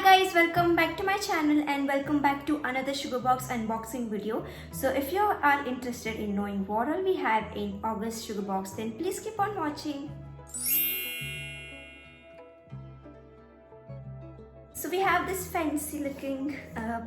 guys, welcome back to my channel and welcome back to another Sugar Box unboxing video. So if you are interested in knowing what all we have in August Sugar Box, then please keep on watching. So we have this fancy looking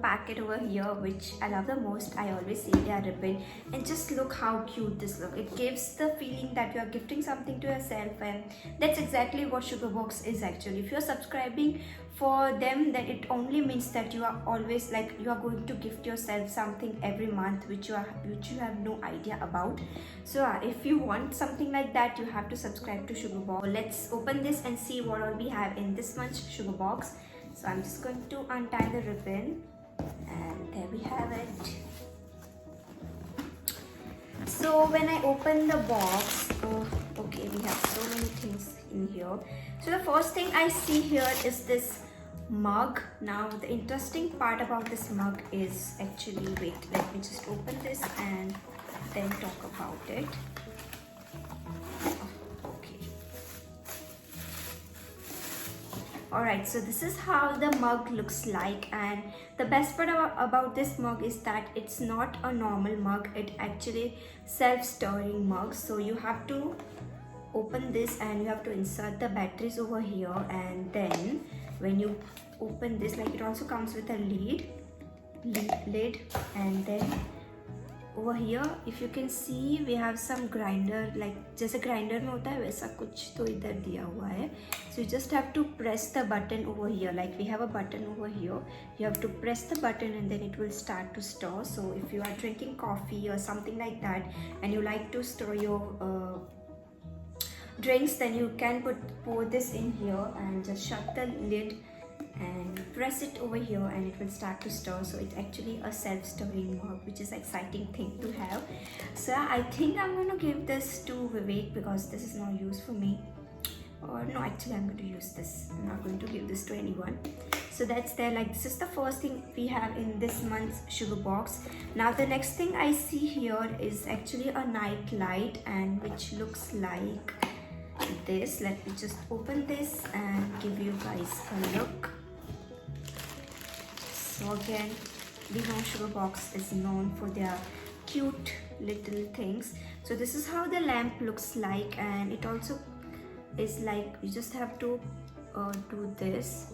packet over here which I love the most. I always say they are ribbon, and just look how cute this looks. It gives the feeling that you are gifting something to yourself, and that's exactly what Sugar Box is actually. If you are subscribing for them, then it only means that you are always like you are going to gift yourself something every month which you have no idea about. So if you want something like that, you have to subscribe to Sugar Box. Let's open this and see what all we have in this month's Sugar Box. So I'm just going to untie the ribbon, and there we have it. So when I open the box, okay, we have so many things in here. So the first thing I see here is this mug. Now the interesting part about this mug is actually, wait, let me just open this and then talk about it. Alright, so this is how the mug looks like, and the best part about this mug is that it's not a normal mug. It actually self-stirring mug. So you have to open this and you have to insert the batteries over here, and then when you open this, like, it also comes with a lid, and then over here if you can see we have some grinder, like जैसे grinder में होता है वैसा कुछ तो इधर दिया हुआ है. So you just have to press the button over here, like we have a button over here. You have to press the button and then it will start to stir. So if you are drinking coffee or something like that and you like to stir your drinks, then you can pour this in here and just shut the lid and press it over here and it will start to stir. So it's actually a self-stirring mug, which is an exciting thing to have. So I think I'm going to give this to Vivek because this is no use for me. Or no, actually I'm going to use this. I'm not going to give this to anyone. So that's there. Like, this is the first thing we have in this month's Sugar Box. Now the next thing I see here is actually a night light, and which looks like this. Let me just open this and give you guys a look. So again, we know Sugar Box is known for their cute little things. So this is how the lamp looks like, and it also is like you just have to do this,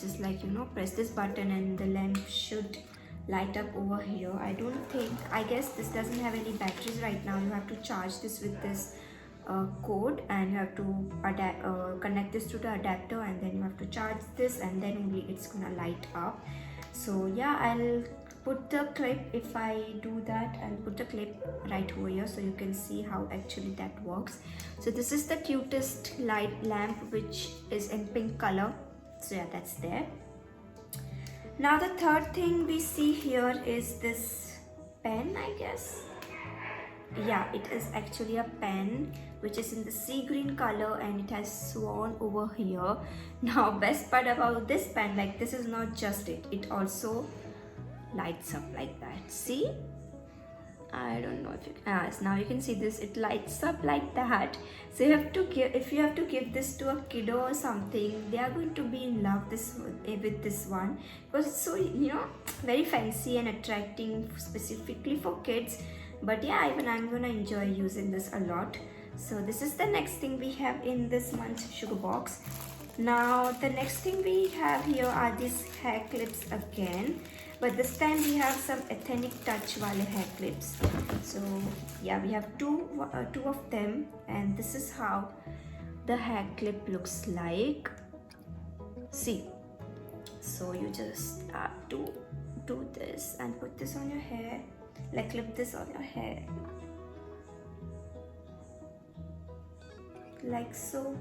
just like, you know, press this button and the lamp should light up over here. I guess this doesn't have any batteries right now. You have to charge this with this code, and you have to connect this to the adapter, and then you have to charge this, and then only it's gonna light up. So yeah, I'll put the clip, if I do that, I'll put the clip right over here so you can see how actually that works. So this is the cutest light lamp which is in pink color. So yeah, that's there. Now the third thing we see here is this pen, I guess. Yeah, it is actually a pen which is in the sea green color, and it has swan over here. Now best part about this pen, like, this is not just it also lights up like that. See, I don't know if you can, now you can see this, it lights up like that. So you have to give, if you have to give this to a kiddo or something, they are going to be in love with this one, because it's so, you know, very fancy and attracting specifically for kids. But yeah, even I'm gonna enjoy using this a lot. So this is the next thing we have in this month's Sugar Box. Now the next thing we have here are these hair clips again, but this time we have some ethnic touch wale hair clips. So yeah, we have two of them, and this is how the hair clip looks like. See, so you just have to do this and put this on your hair, like clip this on your hair like so.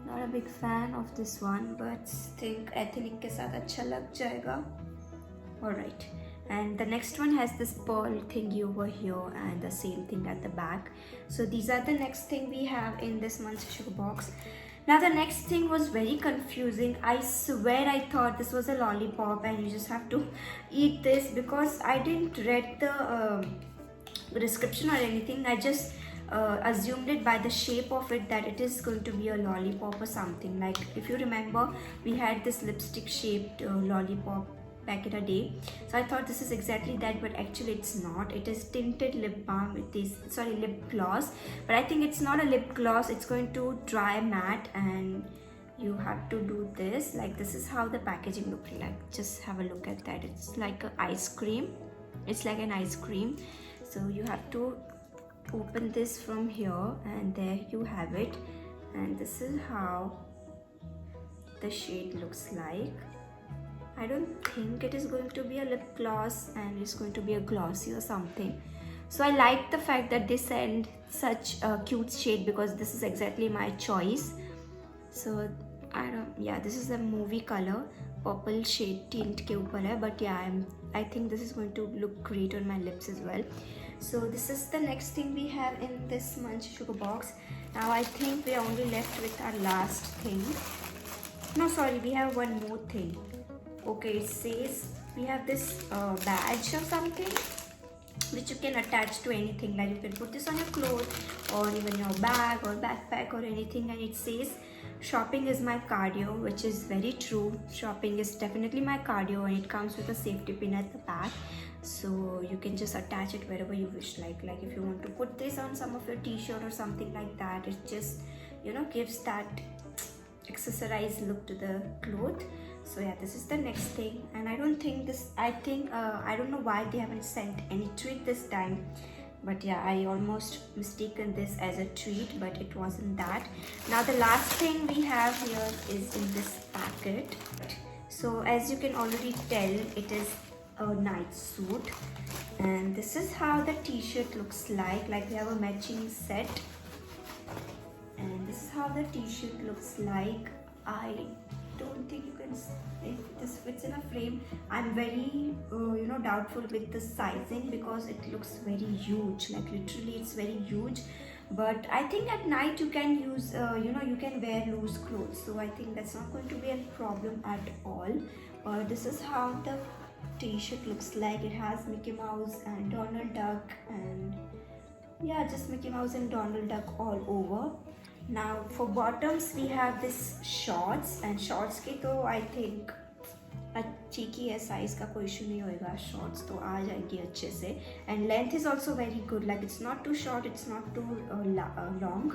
Not a big fan of this one, but think ethnic के साथ अच्छा लग जाएगा. Alright, and the next one has this pearl thingy over here and the same thing at the back. So these are the next thing we have in this month's Sugar Box. Now the next thing was very confusing. I swear I thought this was a lollipop and you just have to eat this, because I didn't read the description or anything. I just assumed it by the shape of it that it is going to be a lollipop or something. Like if you remember, we had this lipstick shaped lollipop back in a day, so I thought this is exactly that, but actually it's not. It is tinted lip balm. It is, sorry, lip gloss, but I think it's not a lip gloss. It's going to dry matte, and you have to do this. Like this is how the packaging looks like. Just have a look at that. It's like an ice cream. It's like an ice cream. So you have to open this from here, and there you have it. And this is how the shade looks like. I don't think it is going to be a lip gloss, and it's going to be a glossy or something. So I like the fact that they send such a cute shade, because this is exactly my choice. So yeah, this is a movie color, purple shade tint ke upar hai, but yeah, I think this is going to look great on my lips as well. So this is the next thing we have in this Munch Sugar Box. Now I think we are only left with our last thing. No, sorry, we have one more thing. Okay, it says we have this badge or something which you can attach to anything. Like you can put this on your clothes or even your bag or backpack or anything, and it says shopping is my cardio, which is very true. Shopping is definitely my cardio, and it comes with a safety pin at the back, so you can just attach it wherever you wish. Like if you want to put this on some of your t-shirt or something like that, it just, you know, gives that accessorized look to the cloth. So yeah, this is the next thing, and I don't think this, I don't know why they haven't sent any treat this time, but yeah, I almost mistaken this as a treat, but it wasn't that. Now the last thing we have here is in this packet. So as you can already tell, it is a night suit, and this is how the t-shirt looks like. Like we have a matching set, and this is how the t-shirt looks like. I don't think you can, if this fits in a frame. I'm very doubtful with the sizing, because it looks very huge, like literally it's very huge. But I think at night you can use you can wear loose clothes, so I think that's not going to be a problem at all. This is how the t-shirt looks like. It has Mickey Mouse and Donald Duck, and yeah, just Mickey Mouse and Donald Duck all over. Now for bottoms we have this shorts, and shorts की तो I think अच्छी की है, size का कोई issue नहीं होएगा, shorts तो आ जाएगी अच्छे से, and length is also very good. Like it's not too short, it's not too long.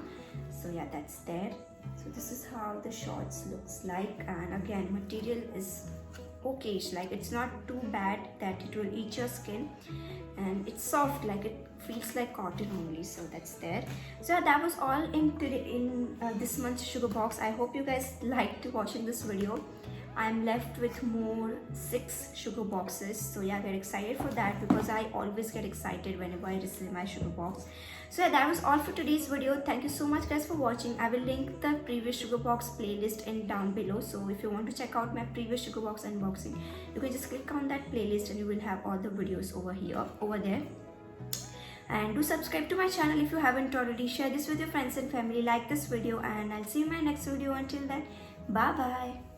So yeah, that's there. So this is how the shorts looks like, and again material is okay, like it's not too bad that it will eat your skin, and it's soft, like it feels like cotton only. So that's there. So that was all in this month's Sugar Box. I hope you guys liked watching this video. I'm left with more 6 sugar boxes, so yeah, get excited for that, because I always get excited whenever I receive my sugar box. So yeah, that was all for today's video. Thank you so much guys for watching. I will link the previous sugar box playlist in down below, so if you want to check out my previous sugar box unboxing, you can just click on that playlist and you will have all the videos over there. And do subscribe to my channel if you haven't already. Share this with your friends and family. Like this video, and I'll see you in my next video. Until then, bye bye.